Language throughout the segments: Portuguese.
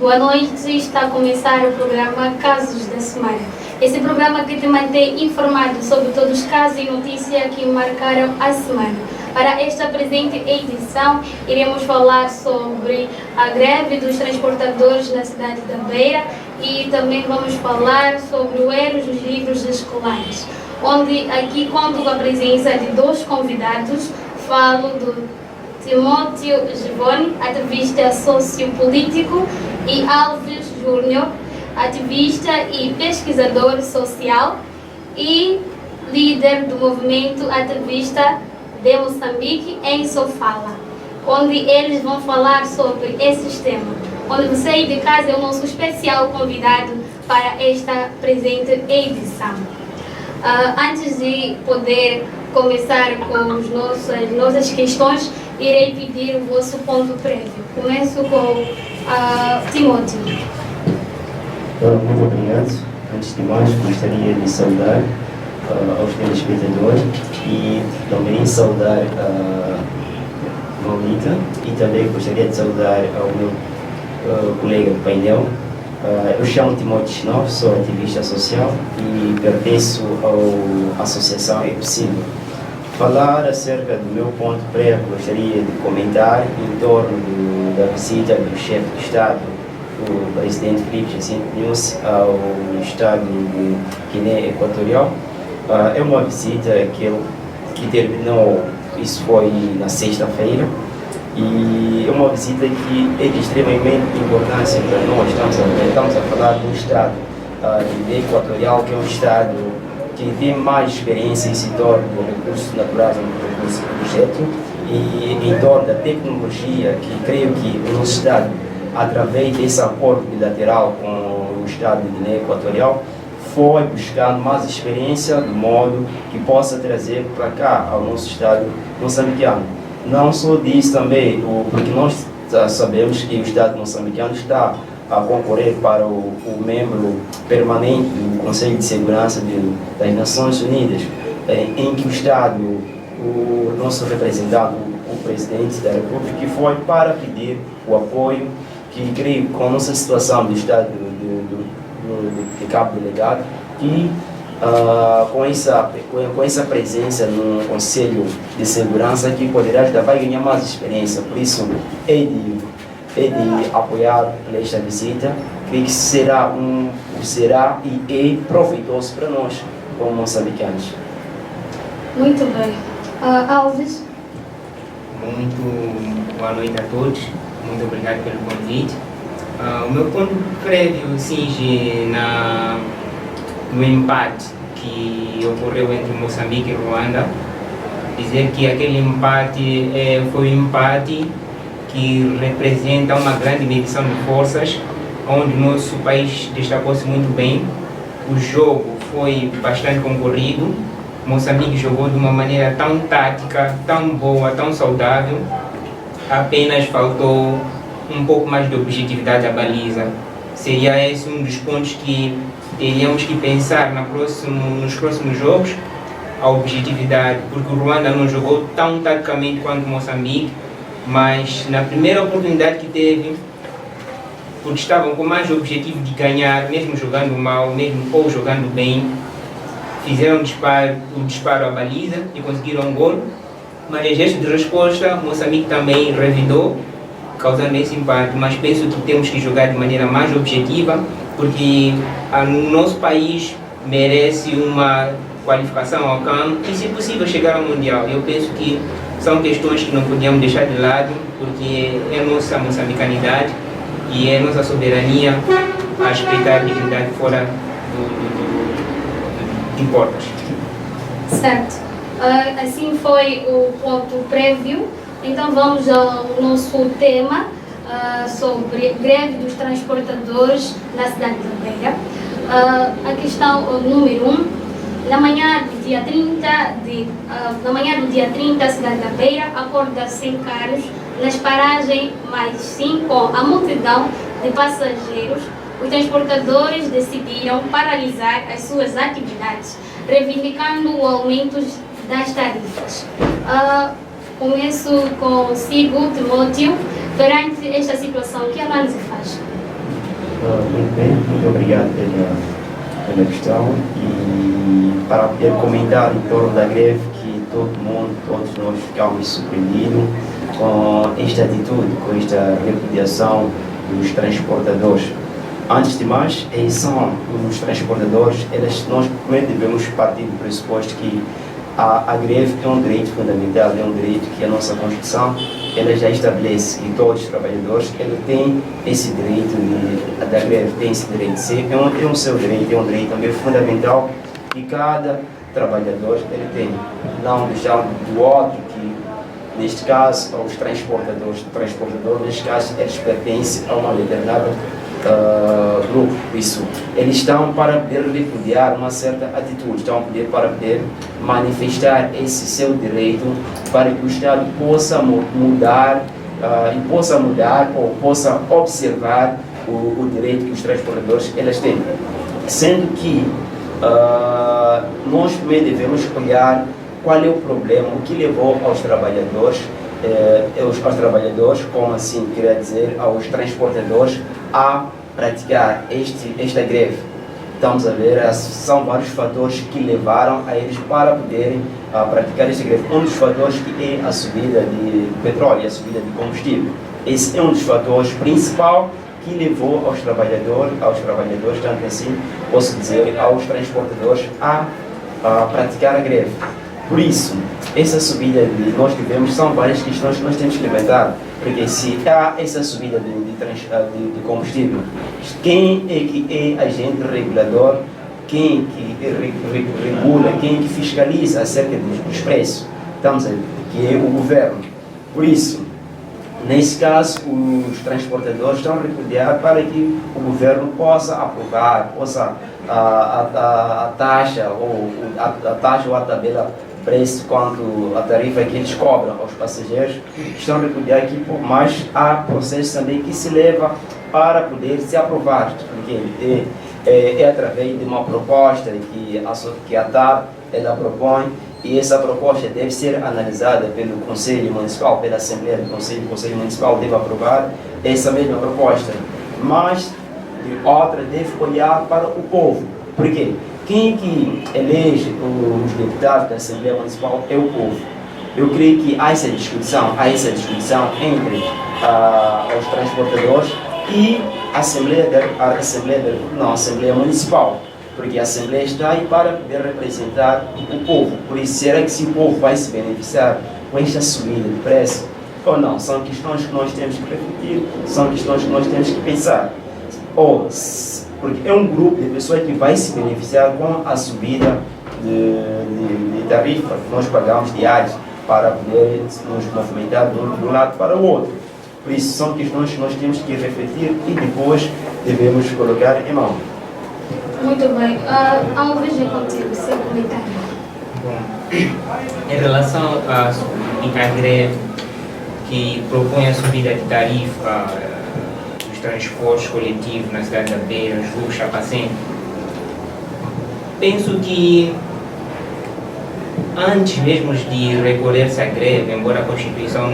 Boa noite, está a começar o programa Casos da Semana. Esse programa que te mantém informado sobre todos os casos e notícias que marcaram a semana. Para esta presente edição, iremos falar sobre a greve dos transportadores na cidade da Beira e também vamos falar sobre o erro dos livros escolares, onde aqui conto com a presença de dois convidados. Falo do Timóteo Givone, ativista sociopolítico, e Alves Júnior, ativista e pesquisador social e líder do movimento ativista de Moçambique em Sofala, onde eles vão falar sobre esses temas. Onde você aí de casa é o nosso especial convidado para esta presente edição. Antes de poder começar com as nossas questões, irei pedir o vosso ponto prévio. Começo com Timóteo. Muito obrigado. Antes de mais, gostaria de saudar aos telespectadores e também saudar a Maurita, e também gostaria de saudar ao meu colega do painel. Eu chamo Timóteo Schnoff, sou ativista social e pertenço à Associação É Possível. Falar acerca do meu ponto prévio, gostaria de comentar em torno da visita do chefe de Estado, o presidente Filipe Jacinto Nyusi, ao Estado de Guiné Equatorial. É uma visita que terminou, isso foi na sexta-feira, e é uma visita que é de extremamente importância para nós. Estamos a falar do Estado de Guiné Equatorial, que é um Estado que tem mais experiência em setor de recursos naturais e recursos projeto, e em torno da tecnologia, que creio que o nosso Estado, através desse acordo bilateral com o Estado de Guiné Equatorial, foi buscando mais experiência, de modo que possa trazer para cá ao nosso Estado moçambicano. Não só disso também, porque nós sabemos que o Estado moçambicano está a concorrer para o membro permanente do Conselho de Segurança das Nações Unidas, em que o Estado, o nosso representante, o Presidente da República, que foi para pedir o apoio, que creio que com a nossa situação do Estado de Cabo Delegado, que com essa presença no Conselho de Segurança, que poderá ajudar, vai ganhar mais experiência. Por isso, é de apoiar esta visita, creio que será e é proveitoso para nós, como moçambicanos. Muito bem. Alves? Muito boa noite a todos, muito obrigado pelo convite. O meu ponto prévio cinge no empate que ocorreu entre Moçambique e Ruanda. Dizer que aquele empate foi um empate que representa uma grande medição de forças, onde nosso país destacou-se muito bem. O jogo foi bastante concorrido. Moçambique jogou de uma maneira tão tática, tão boa, tão saudável. Apenas faltou um pouco mais de objetividade à baliza. Seria esse um dos pontos que teríamos que pensar nos próximos jogos, a objetividade, porque o Ruanda não jogou tão taticamente quanto Moçambique, mas na primeira oportunidade que teve, porque estavam com mais objetivo de ganhar, mesmo jogando mal, mesmo ou jogando bem, fizeram o disparo à baliza e conseguiram um gol. Mas em gesto de resposta, Moçambique também revidou, causando esse empate. Mas penso que temos que jogar de maneira mais objetiva, porque o nosso país merece uma qualificação ao CAN e, se possível, chegar ao Mundial. Eu penso que são questões que não podíamos deixar de lado, porque é a nossa moçambicanidade e é a nossa soberania a respeitar a dignidade fora de portas. Certo. Assim foi o ponto prévio. Então vamos ao nosso tema sobre greve dos transportadores na cidade da Beira. A questão número 1. Na manhã do dia 30, a cidade da Beira acorda sem carros nas paragens mais 5, com a multidão de passageiros. Os transportadores decidiram paralisar as suas atividades, reivindicando o aumento das tarifas. Começo consigo, Timóteo. Perante esta situação, que análise faz? Muito bem, muito obrigado pela questão e para poder comentar em torno da greve que todos nós ficamos surpreendidos com esta atitude, com esta repudiação dos transportadores. Antes de mais, são os transportadores, nós primeiro devemos partir do pressuposto que a greve é um direito fundamental, é um direito que a nossa Constituição ela já estabelece e todos os trabalhadores têm esse direito da greve, têm esse direito de ser, é um seu direito, é um direito também fundamental que cada trabalhador tem, não deixar do outro que, neste caso, os transportadores, neste caso, eles pertencem a uma determinada grupo, isso. Eles estão para poder repudiar uma certa atitude, estão para poder manifestar esse seu direito para que o Estado possa mudar ou possa observar o direito que os transportadores eles têm. Sendo que nós primeiro devemos olhar qual é o problema, o que levou aos trabalhadores, como assim queria dizer, aos transportadores a praticar esta greve. Estamos a ver, são vários fatores que levaram a eles para poderem praticar esta greve. Um dos fatores que é a subida de petróleo, a subida de combustível. Esse é um dos fatores principais que levou aos trabalhadores, tanto assim, posso dizer, aos transportadores a praticar a greve. Por isso, essa subida são várias questões que nós temos que levantar, porque se há essa subida de combustível, quem é que é agente regulador, quem que regula, quem que fiscaliza acerca dos preços? Estamos a ver, que é o governo. Por isso, nesse caso, os transportadores estão a repudiar para que o governo possa aprovar, a taxa ou a tabela preço quanto a tarifa que eles cobram aos passageiros, estão a repudiar aqui, mas há processos também que se leva para poder ser aprovado, porque é através de uma proposta que a TAP ela propõe, e essa proposta deve ser analisada pelo Conselho Municipal, pela Assembleia do Conselho, o Conselho Municipal deve aprovar essa mesma proposta, mas outra deve olhar para o povo. Por quê? Quem que elege os deputados da Assembleia Municipal é o povo. Eu creio que há essa discussão entre os transportadores e a Assembleia Municipal, porque a Assembleia está aí para poder representar o povo. Por isso, será que se o povo vai se beneficiar com esta subida de preço ou não? São questões que nós temos que refletir, são questões que nós temos que pensar. Porque é um grupo de pessoas que vai se beneficiar com a subida de tarifa que nós pagamos diários para poder nos movimentar de um lado para o outro. Por isso, são questões que nós temos que refletir e depois devemos colocar em mão. Muito bem. Alves, é contigo, seu comentário. Bom, em relação à greve que propõe a subida de tarifa transportes coletivos na cidade da Beira, Ju, Chapacém, penso que antes mesmo de recorrer-se à greve, embora a Constituição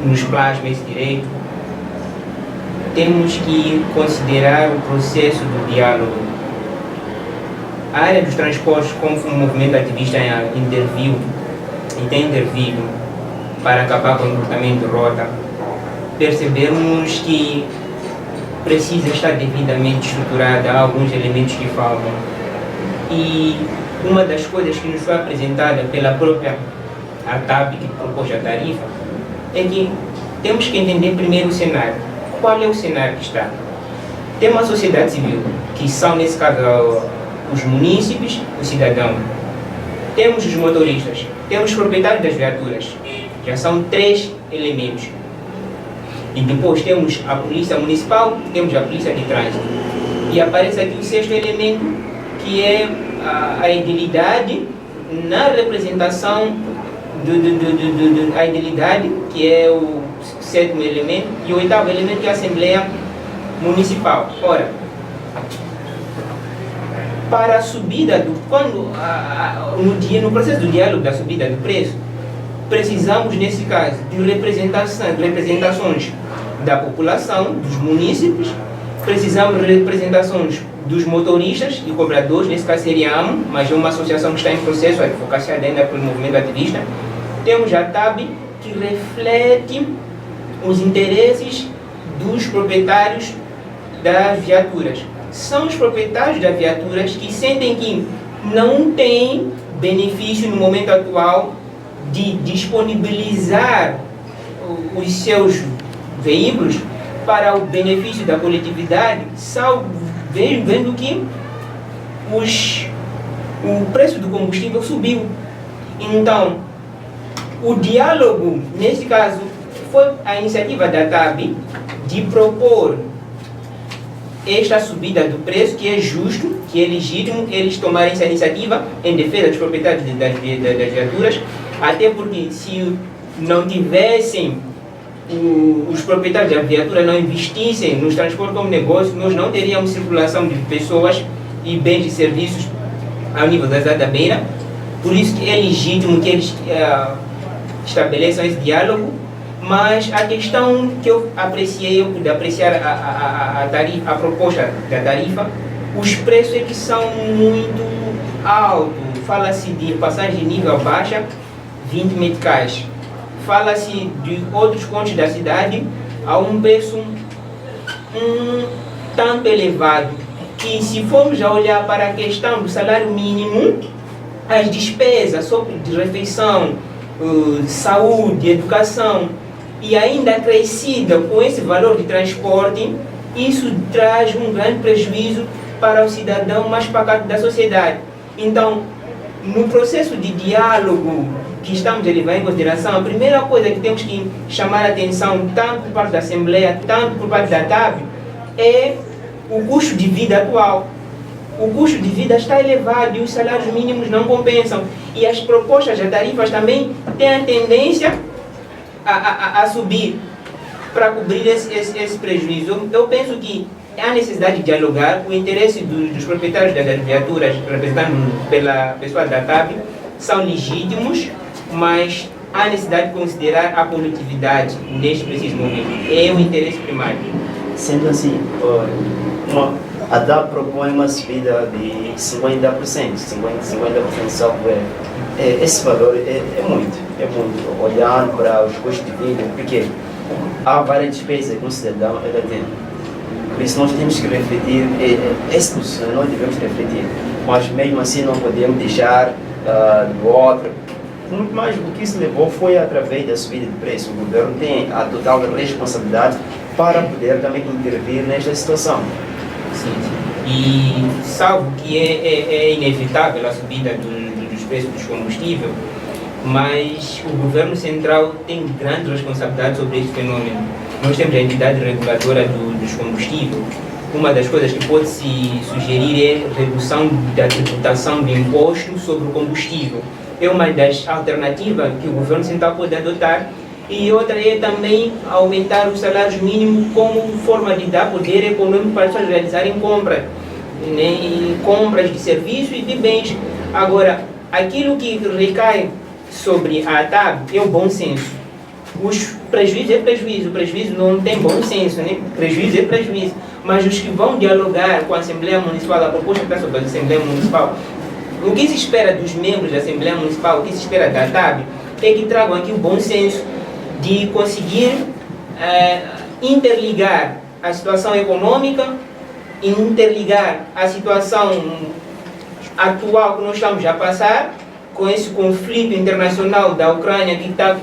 nos plasme esse direito, temos que considerar o processo do diálogo. A área dos transportes, como o movimento ativista interviu e tem intervido para acabar com o comportamento de rota, percebemos que precisa estar devidamente estruturada, há alguns elementos que faltam. E uma das coisas que nos foi apresentada pela própria ATAP, que propôs a tarifa, é que temos que entender primeiro o cenário. Qual é o cenário que está? Tem uma sociedade civil, que são, nesse caso, os munícipes, o cidadão. Temos os motoristas, temos os proprietários das viaturas. Já são 3 elementos. E depois temos a polícia municipal, temos a polícia de trânsito. E aparece aqui o 6º elemento, que é a edilidade na representação a edilidade, que é o 7º elemento, e o 8º elemento, que é a Assembleia Municipal. Ora, para a subida no processo do diálogo da subida do preço, precisamos, nesse caso, de representações da população, dos munícipes precisamos de representações dos motoristas e cobradores, nesse caso seria a AMO, mas é uma associação que está em processo, advocacia ainda pelo movimento ativista. Temos a TAB, que reflete os interesses dos proprietários das viaturas. São os proprietários das viaturas que sentem que não têm benefício no momento atual de disponibilizar os seus veículos para o benefício da coletividade, vendo que o preço do combustível subiu. Então, o diálogo, nesse caso, foi a iniciativa da TAB de propor esta subida do preço, que é justo, que é legítimo eles tomarem essa iniciativa em defesa dos proprietários das viaturas, até porque se não tivessem os proprietários da viatura não investissem nos transportes como negócio, nós não teríamos circulação de pessoas e bens e serviços ao nível da Cidade da Beira. Por isso que é legítimo que eles estabeleçam esse diálogo, mas a questão que eu pude apreciar a proposta da tarifa, os preços é que são muito altos. Fala-se de passagem de nível baixa, 20 meticais. Fala-se de outros pontos da cidade a um preço tanto elevado que, se formos a olhar para a questão do salário mínimo, as despesas sobre de refeição, saúde, educação, e ainda acrescida com esse valor de transporte, isso traz um grande prejuízo para o cidadão mais pacato da sociedade. Então, no processo de diálogo que estamos a levar em consideração, a primeira coisa que temos que chamar a atenção, tanto por parte da Assembleia, tanto por parte da TAB, é o custo de vida atual. O custo de vida está elevado e os salários mínimos não compensam. E as propostas das tarifas também têm a tendência a subir para cobrir esse prejuízo. Eu penso que há necessidade de dialogar. O interesse dos proprietários das viaturas, representados pela pessoa da TAB, são legítimos, mas há necessidade de considerar a coletividade neste preciso momento. É o interesse primário. Sendo assim, a TAB propõe uma subida de 50%, 50% salvo erro. Esse valor é muito, olhando para os custos de vida, porque há várias despesas que um cidadão tem. Por isso nós temos que refletir, esse posicionamento nós devemos refletir, mas mesmo assim não podemos deixar do outro. Muito mais o que se levou foi através da subida de preço. O governo tem a total responsabilidade para poder também intervir nesta situação. Sim. E salvo que é inevitável a subida dos preços dos combustíveis, mas o governo central tem grande responsabilidade sobre este fenômeno. Nós temos a entidade reguladora dos combustíveis. Uma das coisas que pode se sugerir é a redução da tributação de imposto sobre o combustível. É uma das alternativas que o governo central pode adotar. E outra é também aumentar os salários mínimos como forma de dar poder econômico para as pessoas realizarem compras, né? Compras de serviços e de bens. Agora, aquilo que recai sobre a TAB é o bom senso. Os prejuízos é prejuízo, o prejuízo não tem bom senso, né? Prejuízo é prejuízo. Mas os que vão dialogar com a Assembleia Municipal, a proposta que está sobre a Assembleia Municipal, o que se espera dos membros da Assembleia Municipal, o que se espera da TAB, é que tragam aqui o bom senso de conseguir interligar a situação econômica, interligar a situação atual que nós estamos a passar com esse conflito internacional da Ucrânia que está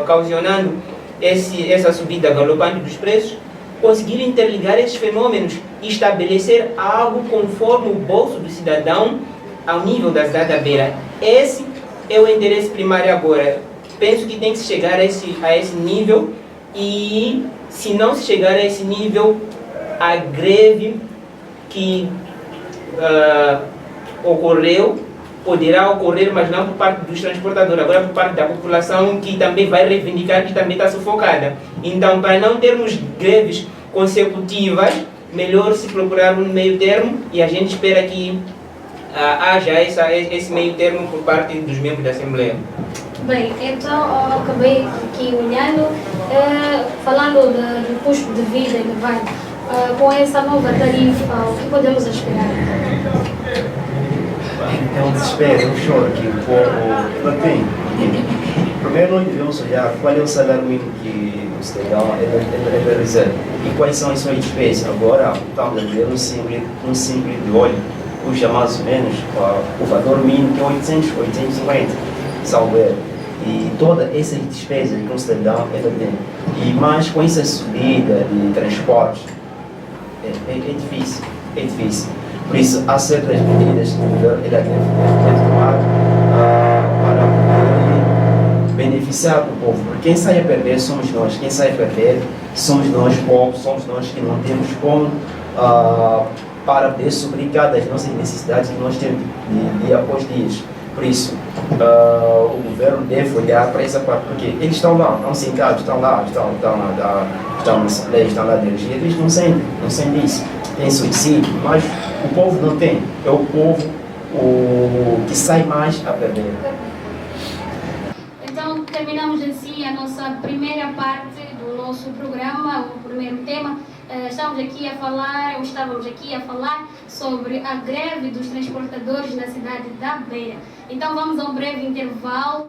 ocasionando essa subida galopante dos preços, conseguir interligar esses fenômenos e estabelecer algo conforme o bolso do cidadão ao nível da Cidade da Beira. Esse é o interesse primário agora. Penso que tem que se chegar a esse nível, e se não se chegar a esse nível, a greve que ocorreu poderá ocorrer, mas não por parte dos transportadores, agora por parte da população, que também vai reivindicar, que também está sufocada. Então, para não termos greves consecutivas, melhor se procurar um meio termo, e a gente espera que haja esse meio termo por parte dos membros da Assembleia. Bem, então eu acabei aqui olhando, falando do custo de vida elevado. com essa nova tarifa, o que podemos esperar? É um desespero, é um choro que o povo não tem. Primeiro nós devemos olhar qual é o salário mínimo que o cidadão recebe e quais são as suas despesas. Agora estamos a ver um simples de óleo, custa mais ou menos o valor mínimo que é 850, salve. E todas essas despesas que um cidadão tem. E mais com essa subida de transportes, é difícil. Por isso, há certas medidas que o governo deve tomar para poder beneficiar o povo. Porque quem sai a perder somos nós, quem sai a perder somos nós povos, somos nós que não temos como para poder suprir cada das nossas necessidades que nós temos de dia após dia. Por isso, o governo deve olhar para essa parte, porque eles estão lá, estão sentados, estão lá na Assembleia, estão lá dirigindo, eles não sentem isso. Tem suicídio, mas o povo não tem. É o povo que sai mais a perder. Então, terminamos assim a nossa primeira parte do nosso programa, o primeiro tema. Estávamos aqui a falar sobre a greve dos transportadores na cidade da Beira. Então, vamos a um breve intervalo.